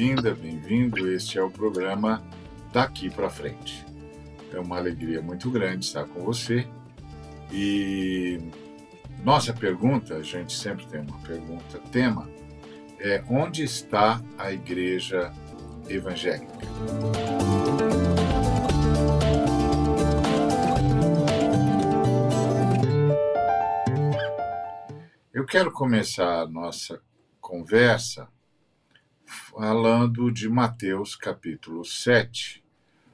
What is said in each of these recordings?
bem-vinda, bem-vindo. Este é o programa Daqui para Frente. É uma alegria muito grande estar com você. E nossa pergunta, a gente sempre tem uma pergunta, tema, é: onde está a igreja evangélica? Eu quero começar a nossa conversa falando de Mateus capítulo 7,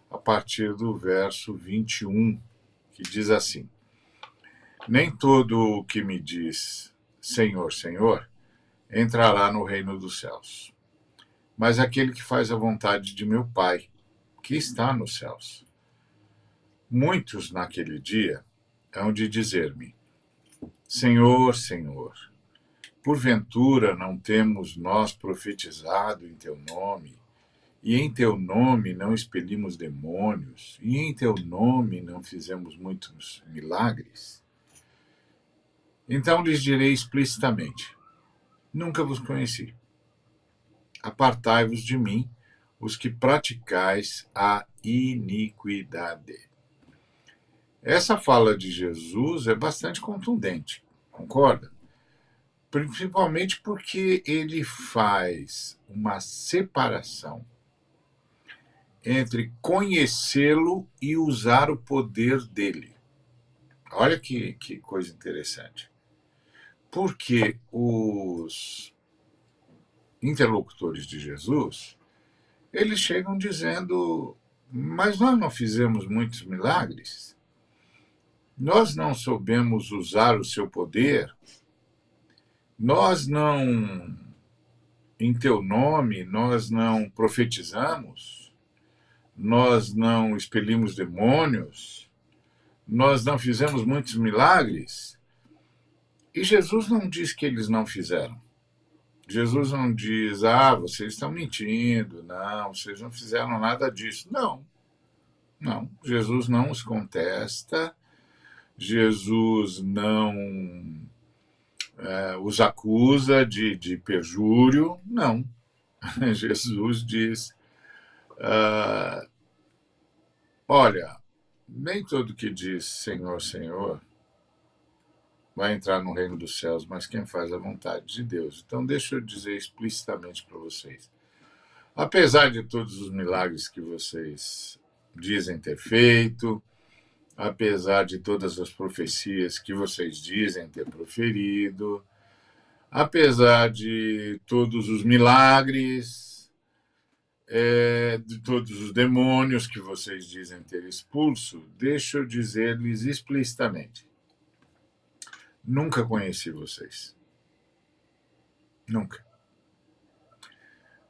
a partir do verso 21, que diz assim: Nem todo o que me diz Senhor, Senhor, entrará no reino dos céus, mas aquele que faz a vontade de meu Pai, que está nos céus. Muitos naquele dia hão de dizer-me: Senhor, Senhor, porventura não temos nós profetizado em teu nome, e em teu nome não expelimos demônios, e em teu nome não fizemos muitos milagres? Então lhes direi explicitamente: Nunca vos conheci. Apartai-vos de mim, os que praticais a iniquidade. Essa fala de Jesus é bastante contundente, concorda? Principalmente porque ele faz uma separação entre conhecê-lo e usar o poder dele. Olha que coisa interessante. Porque os interlocutores de Jesus, eles chegam dizendo: mas nós não fizemos muitos milagres? Nós não soubemos usar o seu poder? Nós não, em teu nome, nós não profetizamos? Nós não expelimos demônios? Nós não fizemos muitos milagres? E Jesus não diz que eles não fizeram. Jesus não diz: vocês estão mentindo, não, vocês não fizeram nada disso. Não. Jesus não os contesta, Jesus não os acusa de perjúrio, não. Jesus diz: olha, nem todo que diz Senhor, Senhor vai entrar no reino dos céus, mas quem faz a vontade de Deus. Então, deixa eu dizer explicitamente para vocês. Apesar de todos os milagres que vocês dizem ter feito, apesar de todas as profecias que vocês dizem ter proferido, apesar de todos os milagres, de todos os demônios que vocês dizem ter expulso, deixa eu dizer-lhes explicitamente: nunca conheci vocês. Nunca.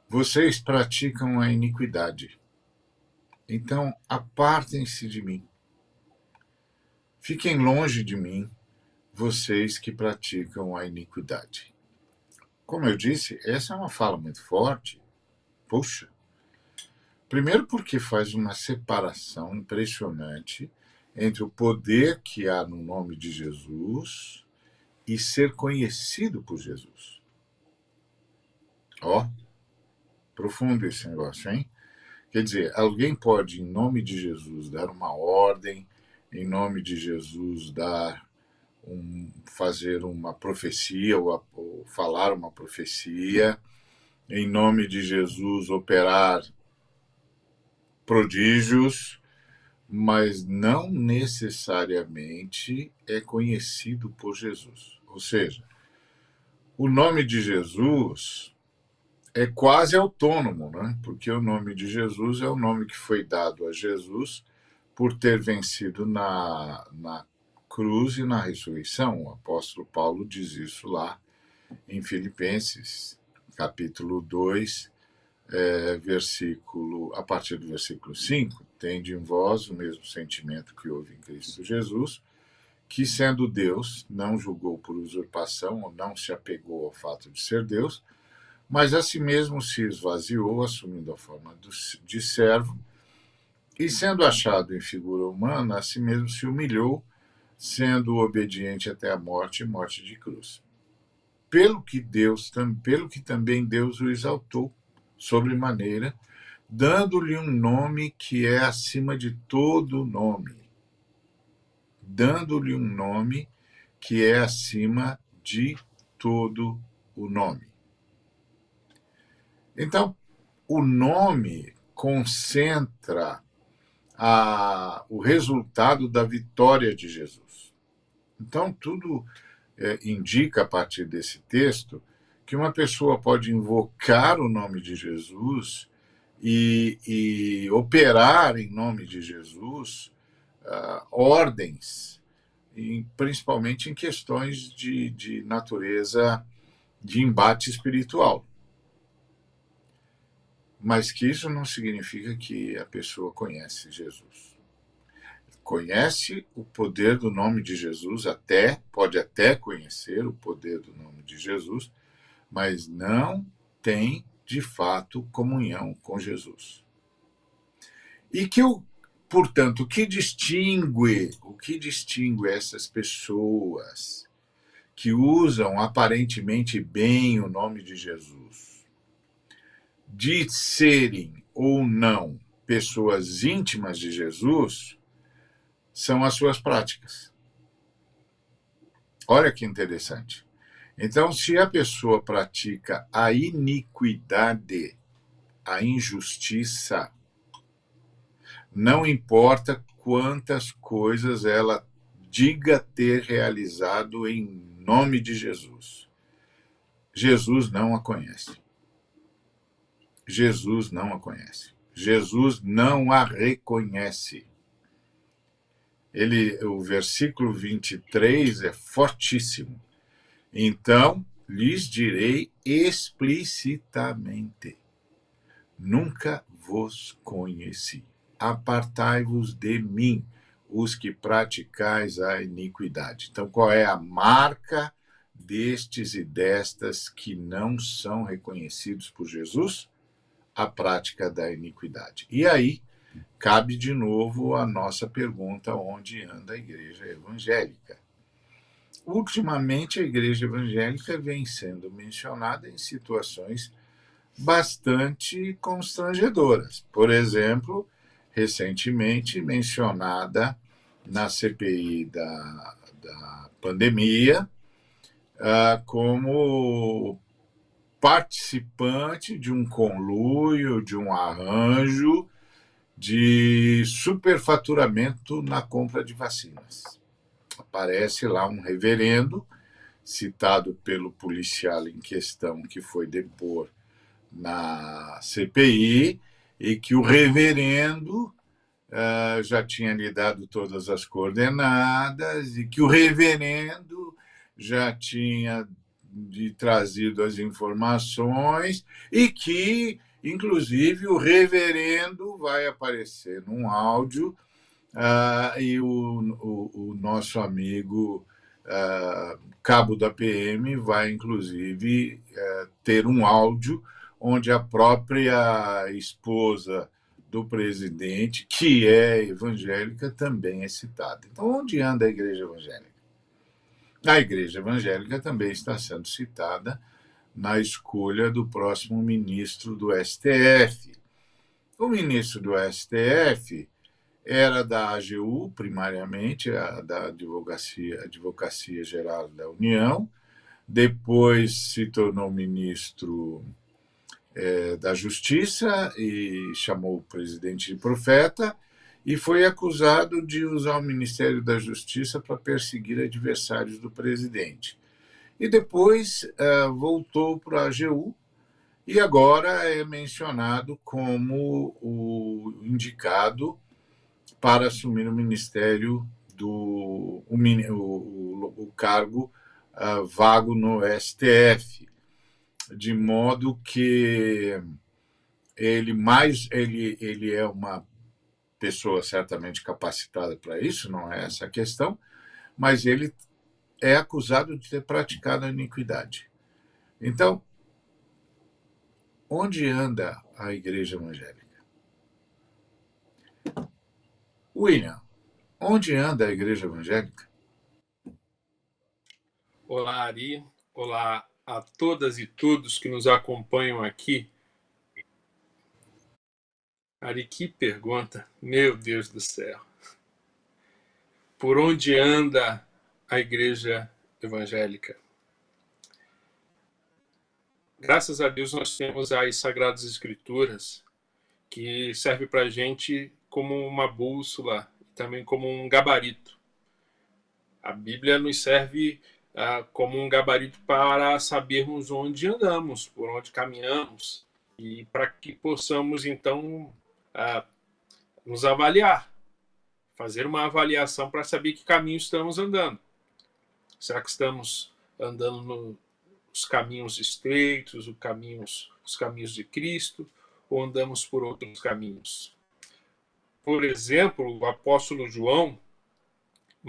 Vocês praticam a iniquidade. Então, apartem-se de mim. Fiquem longe de mim, vocês que praticam a iniquidade. Como eu disse, essa é uma fala muito forte. Puxa. Primeiro porque faz uma separação impressionante entre o poder que há no nome de Jesus e ser conhecido por Jesus. Profundo esse negócio, hein? Quer dizer, alguém pode, em nome de Jesus, dar uma ordem, em nome de Jesus, fazer uma profecia ou falar uma profecia, em nome de Jesus, operar prodígios, mas não necessariamente é conhecido por Jesus. Ou seja, o nome de Jesus é quase autônomo, né? Porque o nome de Jesus é o nome que foi dado a Jesus por ter vencido na cruz e na ressurreição. O apóstolo Paulo diz isso lá em Filipenses, capítulo 2, a partir do versículo 5, tende em vós o mesmo sentimento que houve em Cristo Jesus, que, sendo Deus, não julgou por usurpação ou não se apegou ao fato de ser Deus, mas a si mesmo se esvaziou, assumindo a forma de servo, e sendo achado em figura humana, a si mesmo se humilhou, sendo obediente até a morte e morte de cruz. Pelo que também Deus o exaltou sobremaneira, dando-lhe um nome que é acima de todo nome. Dando-lhe um nome que é acima de todo o nome. Então, o nome concentra o resultado da vitória de Jesus. Então, tudo indica, a partir desse texto, que uma pessoa pode invocar o nome de Jesus e operar em nome de Jesus ordens, principalmente em questões de natureza de embate espiritual. Mas que isso não significa que a pessoa conhece Jesus. Conhece o poder do nome de Jesus, pode até conhecer o poder do nome de Jesus, mas não tem, de fato, comunhão com Jesus. E portanto, o que distingue essas pessoas que usam aparentemente bem o nome de Jesus de serem ou não pessoas íntimas de Jesus são as suas práticas. Olha que interessante. Então, se a pessoa pratica a iniquidade, a injustiça, não importa quantas coisas ela diga ter realizado em nome de Jesus, Jesus não a conhece. Jesus não a conhece. Jesus não a reconhece. O versículo 23 é fortíssimo. Então, lhes direi explicitamente: nunca vos conheci. Apartai-vos de mim, os que praticais a iniquidade. Então, qual é a marca destes e destas que não são reconhecidos por Jesus? A prática da iniquidade. E aí, cabe de novo a nossa pergunta: onde anda a igreja evangélica? Ultimamente, a igreja evangélica vem sendo mencionada em situações bastante constrangedoras. Por exemplo, recentemente mencionada na CPI da pandemia, como participante de um conluio, de um arranjo de superfaturamento na compra de vacinas. Aparece lá um reverendo, citado pelo policial em questão que foi depor na CPI, e que o reverendo já tinha lhe dado todas as coordenadas, e que o reverendo já tinha trazido as informações, e que, inclusive, o reverendo vai aparecer num áudio, e o nosso amigo cabo da PM vai, inclusive, ter um áudio onde a própria esposa do presidente, que é evangélica, também é citada. Então, onde anda a igreja evangélica? A igreja evangélica também está sendo citada na escolha do próximo ministro do STF. O ministro do STF era da AGU, primariamente, da Advocacia Geral da União, depois se tornou ministro da Justiça e chamou o presidente de profeta, e foi acusado de usar o Ministério da Justiça para perseguir adversários do presidente. E depois voltou para a AGU, e agora é mencionado como o indicado para assumir o ministério o cargo vago no STF, de modo que ele é uma pessoa certamente capacitada para isso, não é essa a questão, mas ele é acusado de ter praticado a iniquidade. Então, onde anda a igreja evangélica? William, onde anda a igreja evangélica? Olá, Ari. Olá a todas e todos que nos acompanham aqui Ari, que pergunta. Meu Deus do céu. Por onde anda a igreja evangélica? Graças a Deus nós temos as Sagradas Escrituras, que serve para a gente como uma bússola, também como um gabarito. A Bíblia nos serve como um gabarito para sabermos onde andamos, por onde caminhamos, e para que possamos, então, nos avaliar, fazer uma avaliação para saber que caminho estamos andando. Será que estamos andando nos caminhos estreitos, os caminhos de Cristo, ou andamos por outros caminhos? Por exemplo, o apóstolo João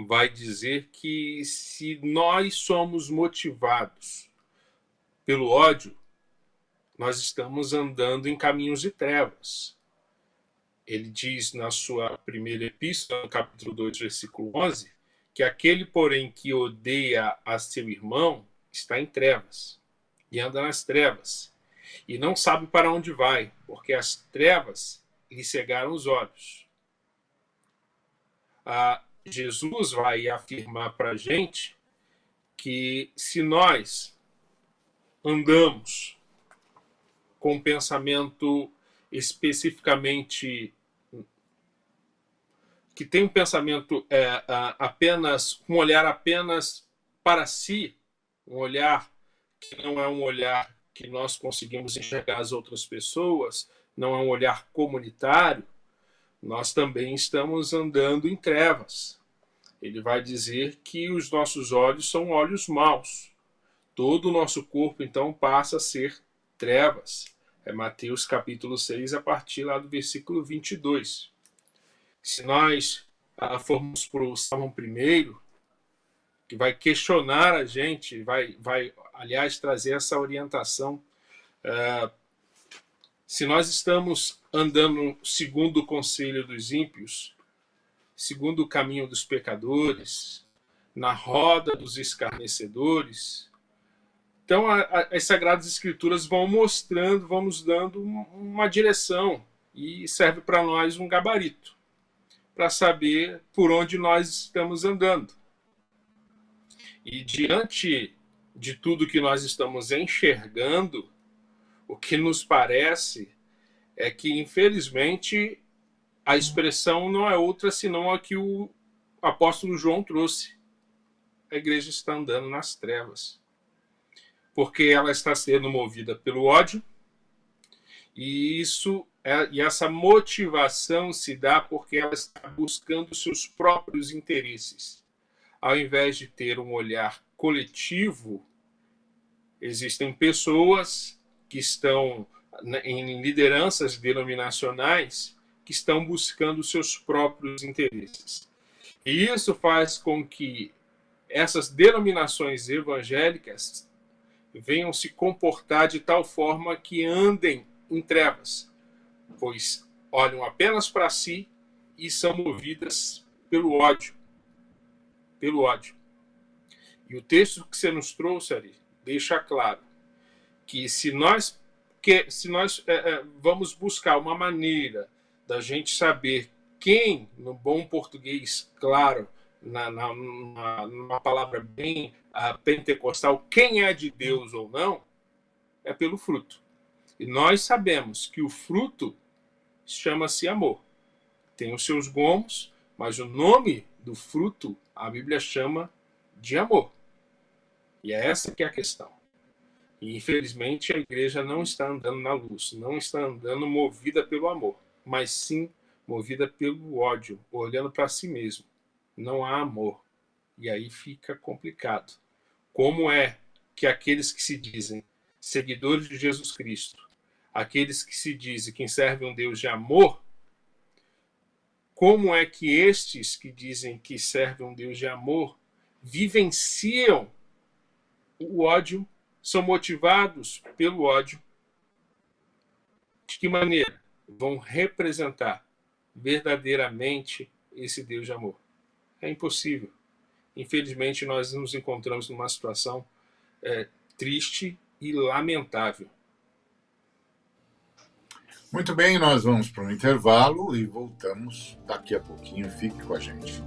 vai dizer que se nós somos motivados pelo ódio, nós estamos andando em caminhos de trevas. Ele diz na sua primeira epístola, no capítulo 2, versículo 11, que aquele, porém, que odeia a seu irmão está em trevas, e anda nas trevas, e não sabe para onde vai, porque as trevas lhe cegaram os olhos. Jesus vai afirmar para a gente que se nós andamos com um pensamento especificamente que tem um pensamento apenas, um olhar apenas para si, um olhar que não é um olhar que nós conseguimos enxergar as outras pessoas, não é um olhar comunitário, nós também estamos andando em trevas. Ele vai dizer que os nossos olhos são olhos maus. Todo o nosso corpo, então, passa a ser trevas. É Mateus capítulo 6, a partir lá do versículo 22. Se nós formos para o Salmo 1, que vai questionar a gente, vai, aliás, trazer essa orientação. Se nós estamos andando segundo o conselho dos ímpios, segundo o caminho dos pecadores, na roda dos escarnecedores, então as Sagradas Escrituras vão mostrando, vão nos dando uma direção e serve para nós um gabarito para saber por onde nós estamos andando. E diante de tudo que nós estamos enxergando, o que nos parece é que, infelizmente, a expressão não é outra senão a que o apóstolo João trouxe. A igreja está andando nas trevas, porque ela está sendo movida pelo ódio, e essa motivação se dá porque ela está buscando seus próprios interesses. Ao invés de ter um olhar coletivo, existem pessoas que estão em lideranças denominacionais que estão buscando seus próprios interesses. E isso faz com que essas denominações evangélicas venham se comportar de tal forma que andem em trevas, pois olham apenas para si e são movidas pelo ódio. Pelo ódio. E o texto que você nos trouxe, Ari, deixa claro que se nós vamos buscar uma maneira da gente saber quem, no bom português, claro, numa palavra bem pentecostal, quem é de Deus ou não, é pelo fruto. E nós sabemos que o fruto chama-se amor. Tem os seus gomos, mas o nome do fruto a Bíblia chama de amor. E é essa que é a questão. E, infelizmente, a igreja não está andando na luz, não está andando movida pelo amor, mas sim movida pelo ódio, olhando para si mesmo. Não há amor. E aí fica complicado. Como é que aqueles que se dizem seguidores de Jesus Cristo, aqueles que se dizem que servem um Deus de amor, como é que estes que dizem que servem um Deus de amor vivenciam o ódio, são motivados pelo ódio? De que maneira vão representar verdadeiramente esse Deus de amor? É impossível. Infelizmente, nós nos encontramos numa situação triste e lamentável. Muito bem, nós vamos para um intervalo e voltamos daqui a pouquinho. Fique com a gente.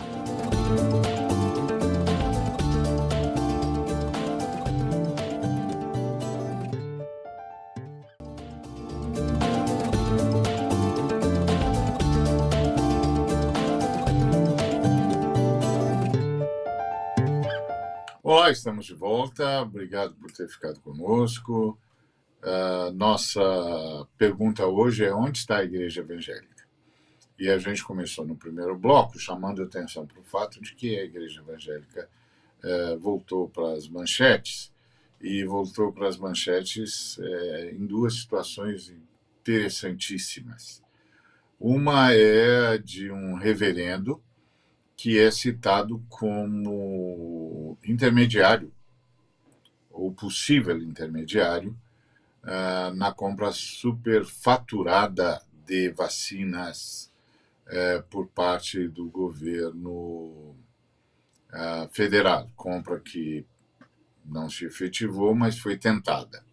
Olá, estamos de volta. Obrigado por ter ficado conosco. Nossa pergunta hoje é: onde está a igreja evangélica? E a gente começou no primeiro bloco chamando a atenção para o fato de que a igreja evangélica voltou para as manchetes, e voltou para as manchetes em duas situações interessantíssimas. Uma é de um reverendo que é citado como intermediário, ou possível intermediário, na compra superfaturada de vacinas por parte do governo federal. Compra que não se efetivou, mas foi tentada.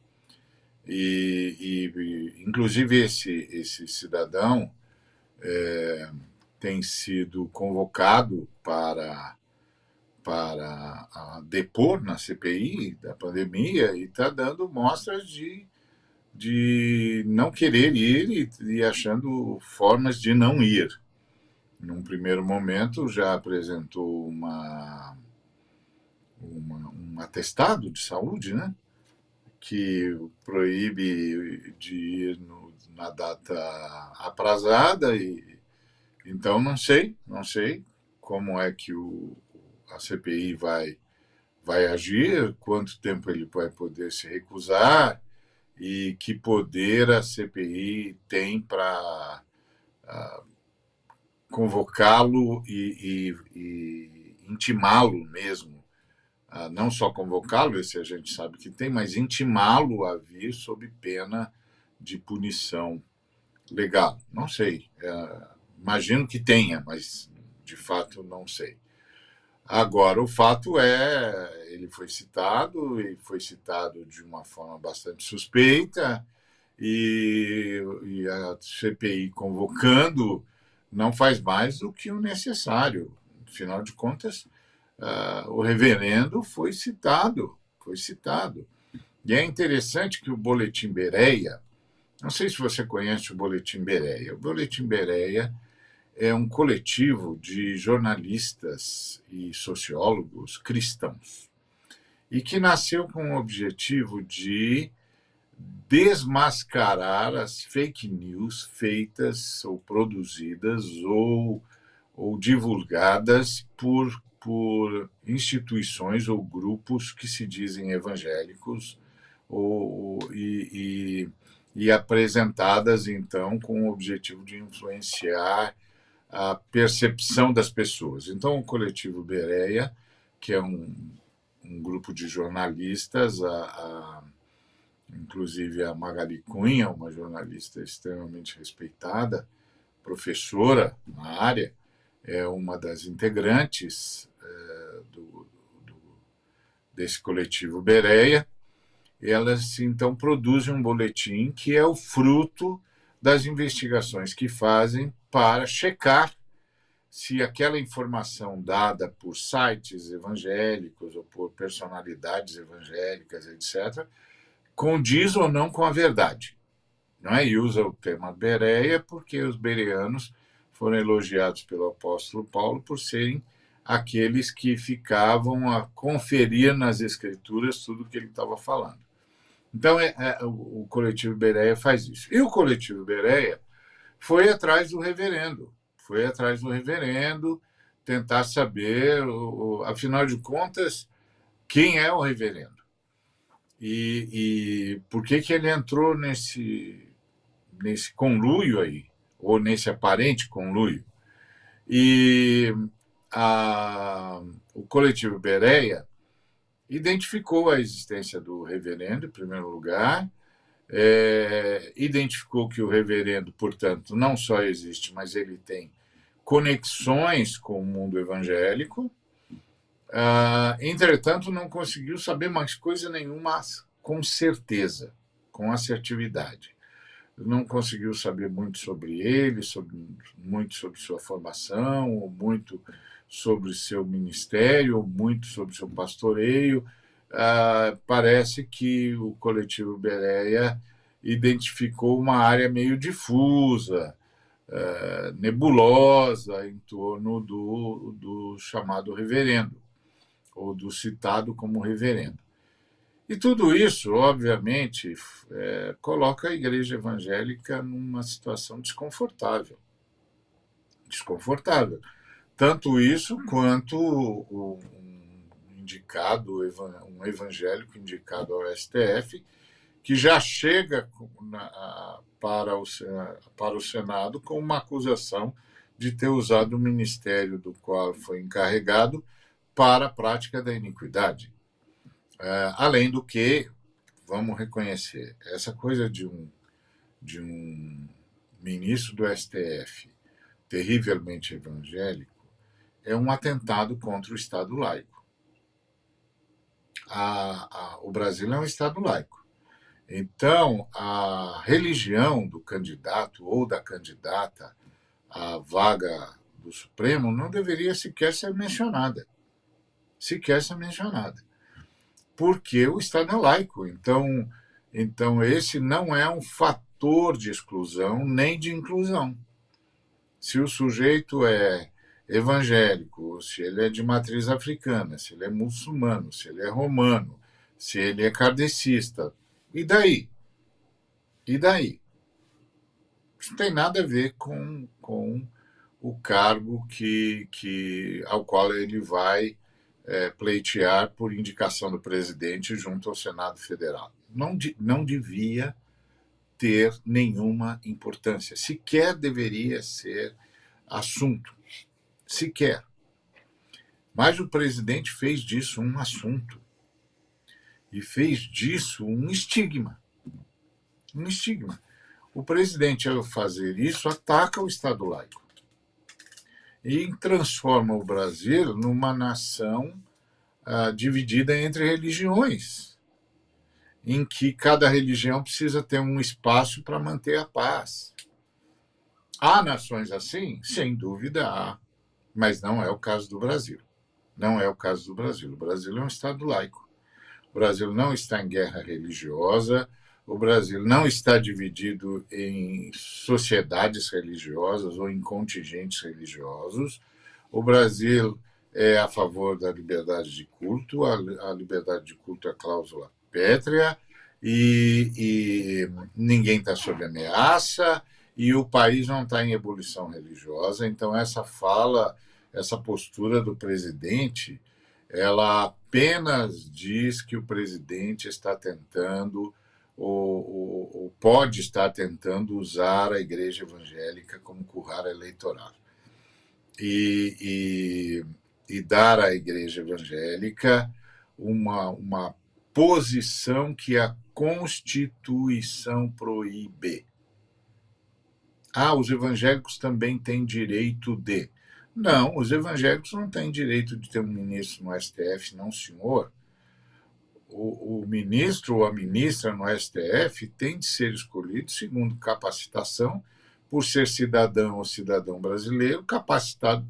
Inclusive, esse cidadão tem sido convocado para depor na CPI da pandemia e está dando mostras de não querer ir e achando formas de não ir. Num primeiro momento, já apresentou um atestado de saúde, né, que proíbe de ir na data aprazada. Então, não sei como é que a CPI vai agir, quanto tempo ele vai poder se recusar e que poder a CPI tem para convocá-lo e intimá-lo mesmo. Não só convocá-lo, esse a gente sabe que tem, mas intimá-lo a vir sob pena de punição legal. Não sei. Imagino que tenha, mas de fato não sei. Agora, o fato é, ele foi citado, e foi citado de uma forma bastante suspeita, e a CPI convocando não faz mais do que o necessário. Afinal de contas, o reverendo foi citado. E é interessante que o Boletim Bereia, não sei se você conhece o Boletim Bereia. O Boletim Bereia é um coletivo de jornalistas e sociólogos cristãos, e que nasceu com o objetivo de desmascarar as fake news feitas ou produzidas ou divulgadas por instituições ou grupos que se dizem evangélicos, e apresentadas, então, com o objetivo de influenciar a percepção das pessoas. Então, o coletivo Bereia, que é um grupo de jornalistas, inclusive a Magali Cunha, uma jornalista extremamente respeitada, professora na área, é uma das integrantes desse coletivo Bereia. Elas, então, produzem um boletim que é o fruto das investigações que fazem para checar se aquela informação dada por sites evangélicos ou por personalidades evangélicas, etc., condiz ou não com a verdade. Não é? E usa o termo Bereia porque os bereanos foram elogiados pelo apóstolo Paulo por serem aqueles que ficavam a conferir nas escrituras tudo o que ele estava falando. Então, o coletivo Bereia faz isso. E o coletivo Bereia foi atrás do reverendo, tentar saber, afinal de contas, quem é o reverendo e por que ele entrou nesse conluio aí, ou nesse aparente conluio. E o coletivo Bereia identificou a existência do reverendo, em primeiro lugar, identificou que o reverendo, portanto, não só existe, mas ele tem conexões com o mundo evangélico. Entretanto, não conseguiu saber mais coisa nenhuma com certeza, com assertividade. não conseguiu saber muito sobre ele, muito sobre sua formação, ou muito sobre seu ministério, ou muito sobre seu pastoreio. Parece que o coletivo Bereia identificou uma área meio difusa, nebulosa, em torno do chamado reverendo, ou do citado como reverendo. E tudo isso, obviamente, coloca a igreja evangélica numa situação desconfortável. Desconfortável. Tanto isso quanto um evangélico indicado ao STF, que já chega para o Senado com uma acusação de ter usado o ministério do qual foi encarregado para a prática da iniquidade. Além do que, vamos reconhecer, essa coisa de um ministro do STF terrivelmente evangélico é um atentado contra o Estado laico. O Brasil é um Estado laico. Então, a religião do candidato ou da candidata à vaga do Supremo não deveria sequer ser mencionada. Sequer ser mencionada. Porque o Estado é laico. Então, esse não é um fator de exclusão nem de inclusão. Se o sujeito é evangélico, se ele é de matriz africana, se ele é muçulmano, se ele é romano, se ele é kardecista, e daí? E daí? Isso não tem nada a ver com o cargo ao qual ele vai pleitear por indicação do presidente junto ao Senado Federal. Não devia ter nenhuma importância, sequer deveria ser assunto, sequer. Mas o presidente fez disso um assunto e fez disso um estigma. Um estigma. O presidente, ao fazer isso, ataca o Estado laico e transforma o Brasil numa nação dividida entre religiões, em que cada religião precisa ter um espaço para manter a paz. Há nações assim? Sem dúvida há, mas não é o caso do Brasil. Não é o caso do Brasil. O Brasil é um Estado laico. O Brasil não está em guerra religiosa, o Brasil não está dividido em sociedades religiosas ou em contingentes religiosos. O Brasil é a favor da liberdade de culto, a liberdade de culto é cláusula pétrea, e ninguém está sob ameaça, e o país não está em ebulição religiosa. Então, essa postura do presidente, ela apenas diz que o presidente está tentando ou pode estar tentando usar a igreja evangélica como curral eleitoral. E dar à igreja evangélica uma posição que a Constituição proíbe. Os evangélicos também têm direito de. Não, os evangélicos não têm direito de ter um ministro no STF, não, senhor. O ministro ou a ministra no STF tem de ser escolhido segundo capacitação, por ser cidadão ou cidadão brasileiro, capacitado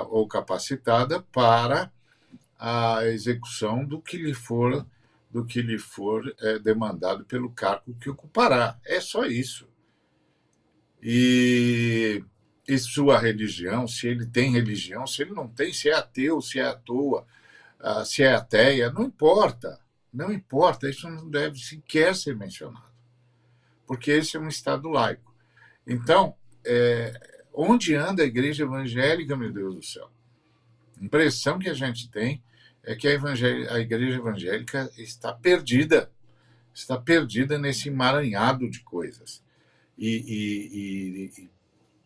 ou capacitada para a execução do que lhe for demandado pelo cargo que ocupará. É só isso. E sua religião, se ele tem religião, se ele não tem, se é ateu, se é à toa, se é ateia, não importa. Não importa, isso não deve sequer ser mencionado. Porque esse é um Estado laico. Então, onde anda a igreja evangélica, meu Deus do céu? A impressão que a gente tem é que a igreja evangélica está perdida nesse emaranhado de coisas. E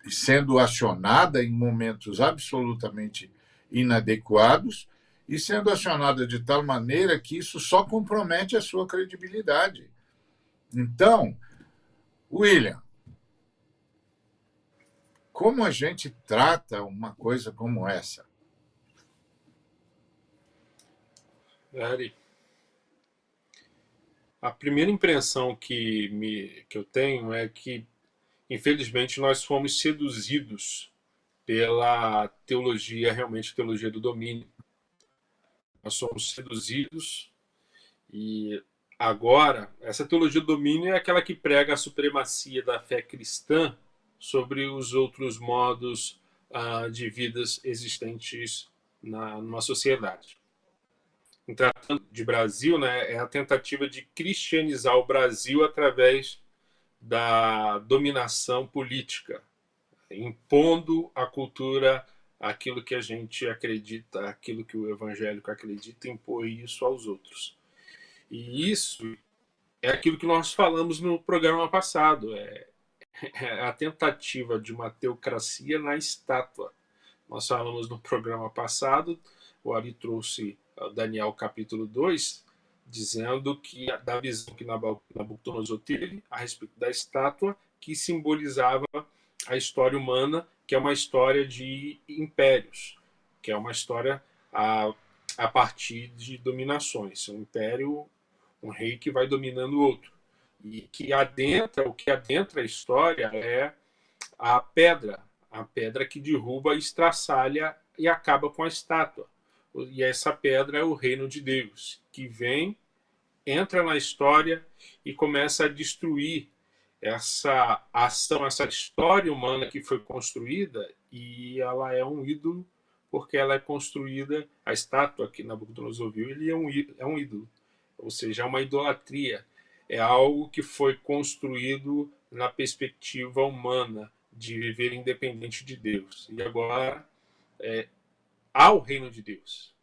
sendo acionada em momentos absolutamente inadequados, e sendo acionada de tal maneira que isso só compromete a sua credibilidade. Então, William, como a gente trata uma coisa como essa? Ari, A primeira impressão que eu tenho é que, infelizmente, nós fomos seduzidos pela teologia, realmente teologia do domínio. Nós somos seduzidos e agora, essa teologia do domínio é aquela que prega a supremacia da fé cristã sobre os outros modos de vidas existentes numa sociedade. Em tratando de Brasil, né, é a tentativa de cristianizar o Brasil através da dominação política, impondo à cultura aquilo que a gente acredita, aquilo que o evangélico acredita, impor isso aos outros. E isso é aquilo que nós falamos no programa passado, é a tentativa de uma teocracia na estátua. Nós falamos no programa passado, o Ari trouxe Daniel capítulo 2, dizendo que da visão que Nabucodonosor teve a respeito da estátua, que simbolizava a história humana, que é uma história de impérios, que é uma história a partir de dominações. Um império, um rei que vai dominando o outro. E que o que adentra a história é a pedra que derruba, estraçalha e acaba com a estátua. E essa pedra é o reino de Deus, que vem, entra na história e começa a destruir essa ação, essa história humana que foi construída, e ela é um ídolo, porque ela é construída, a estátua que Nabucodonosor viu, ele é um ídolo, ou seja, é uma idolatria, é algo que foi construído na perspectiva humana, de viver independente de Deus. E agora há o reino de Deus,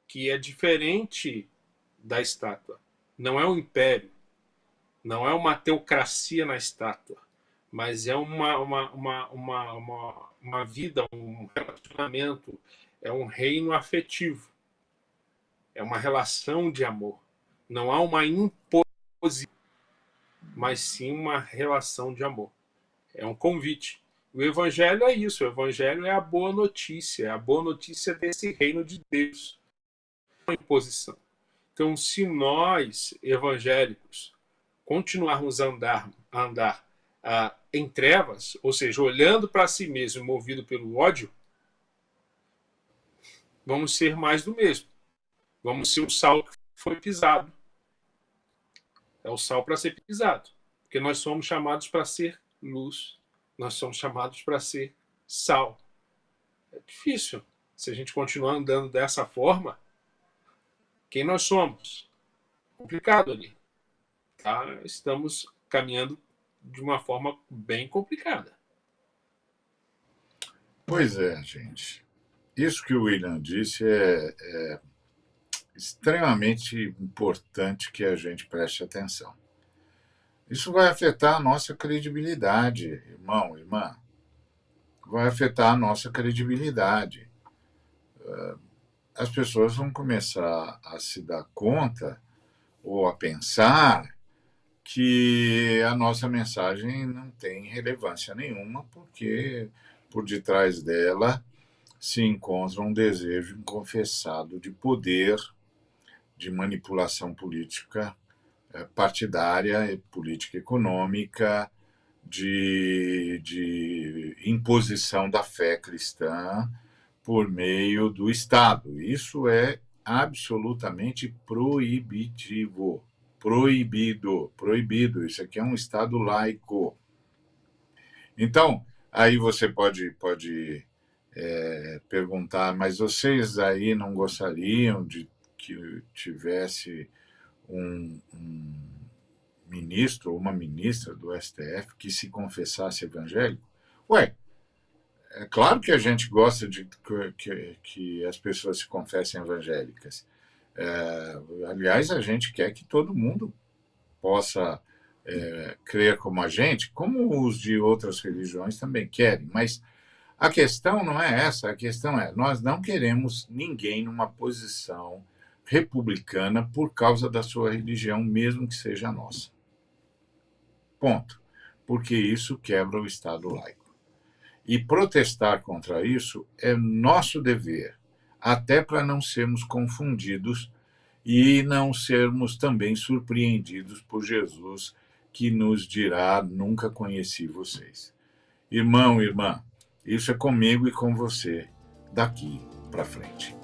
que é diferente da estátua. Não é um império, não é uma teocracia na estátua, mas é uma vida, um relacionamento, é um reino afetivo, é uma relação de amor. Não há uma imposição, mas sim uma relação de amor. É um convite. O evangelho é isso, o evangelho é a boa notícia desse reino de Deus. Uma imposição. Então, se nós, evangélicos, continuarmos a andar em trevas, ou seja, olhando para si mesmo, movido pelo ódio, vamos ser mais do mesmo. Vamos ser o sal que foi pisado. É o sal para ser pisado. Porque nós somos chamados para ser luz. Nós somos chamados para ser sal. É difícil. Se a gente continuar andando dessa forma, quem nós somos? Complicado ali. Tá? Estamos caminhando de uma forma bem complicada. Pois é, gente. Isso que o William disse é extremamente importante que a gente preste atenção. Isso vai afetar a nossa credibilidade, irmão, irmã. Vai afetar a nossa credibilidade. As pessoas vão começar a se dar conta ou a pensar que a nossa mensagem não tem relevância nenhuma, porque por detrás dela se encontra um desejo inconfessado de poder, de manipulação política partidária, política econômica, de imposição da fé cristã por meio do Estado. Isso é absolutamente proibitivo. Proibido. Isso aqui é um Estado laico. Então, aí você pode perguntar, mas vocês aí não gostariam de que tivesse um ministro ou uma ministra do STF que se confessasse evangélico? Ué, é claro que a gente gosta de que as pessoas se confessem evangélicas. Aliás, a gente quer que todo mundo possa crer como a gente, como os de outras religiões também querem. Mas a questão não é essa, a questão é, nós não queremos ninguém numa posição republicana por causa da sua religião, mesmo que seja a nossa. Ponto. Porque isso quebra o Estado laico. E protestar contra isso é nosso dever, até para não sermos confundidos e não sermos também surpreendidos por Jesus, que nos dirá: nunca conheci vocês. Irmão, irmã, isso é comigo e com você daqui para frente.